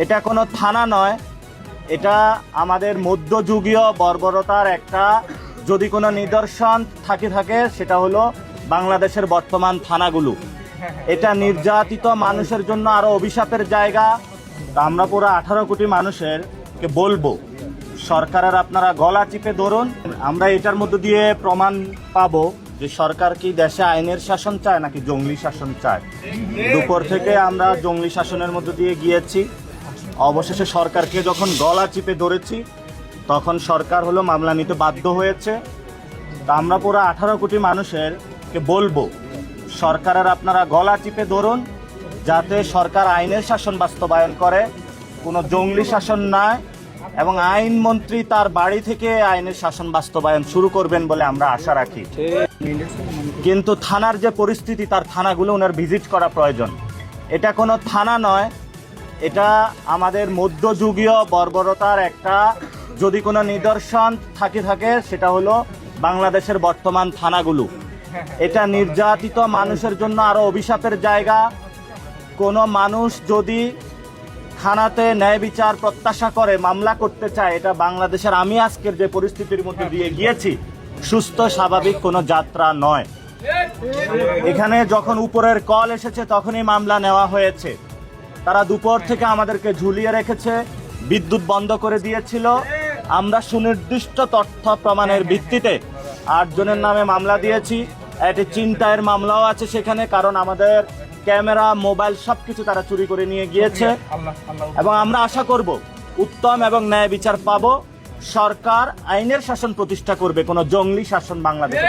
এটা কোনো থানা নয়, এটা আমাদের মধ্যযুগীয় বর্বরতার একটা যদি কোনো নিদর্শন থাকে সেটা হলো বাংলাদেশের বর্তমান থানাগুলো। এটা নির্যাতিত মানুষের জন্য আরো অভিশাপের জায়গা। তা আমরা পুরো 18 কোটি মানুষেরকে বলবো, সরকারের আপনারা গলা চিপে ধরুন। আমরা এটার মধ্যে দিয়ে প্রমাণ পাবো যে সরকার কি দেশে আইনের শাসন চায় নাকি জঙ্গলি শাসন চায়। দুপুর থেকে আমরা জঙ্গলি শাসনের মধ্যে দিয়ে গিয়েছি, অবশেষে সরকারকে যখন গলা চিপে ধরেছি তখন সরকার হলো মামলা নিতে বাধ্য হয়েছে। তা আমরা পুরো 18 কোটি মানুষেরকে বলবো, সরকারের আপনারা গলা চিপে ধরুন, যাতে সরকার আইনের শাসন বাস্তবায়ন করে, কোনো জঙ্গলি শাসন নয়, এবং আইনমন্ত্রী তার বাড়ি থেকে আইনের শাসন বাস্তবায়ন শুরু করবেন বলে আমরা আশা রাখি। কিন্তু থানার যে পরিস্থিতি, তার থানাগুলো ওনার ভিজিট করা প্রয়োজন। এটা কোনো থানা নয়, এটা আমাদের মধ্যযুগীয় বর্বরতার একটা যদি কোনো নিদর্শন থাকে সেটা হলো বাংলাদেশের বর্তমান থানাগুলো। এটা নির্যাতিত মানুষের জন্য আরো অভিশাপের জায়গা। কোনো মানুষ যদি থানাতে ন্যায় বিচার প্রত্যাশা করে মামলা করতে চায়, এটা বাংলাদেশের আমি আজকের যে পরিস্থিতির মধ্যে দিয়ে গিয়েছি সুস্থ স্বাভাবিক কোনো যাত্রা নয়। এখানে যখন উপরের কল এসেছে তখনই মামলা নেওয়া হয়েছে। তারা দুপুর থেকে আমাদেরকে ঝুলিয়ে রেখেছে, বিদ্যুৎ বন্ধ করে দিয়েছিল। আমরা সুনির্দিষ্ট তথ্য প্রমাণের ভিত্তিতে 8 জনের নামে মামলা দিয়েছি। একটি ছিনতাইয়ের মামলাও আছে সেখানে, কারণ আমাদের ক্যামেরা, মোবাইল সবকিছু তারা চুরি করে নিয়ে গিয়েছে। এবং আমরা আশা করব উত্তম এবং ন্যায় বিচার পাবো। সরকার আইনের শাসন প্রতিষ্ঠা করবে, কোনো জঙ্গলি শাসন বাংলাদেশে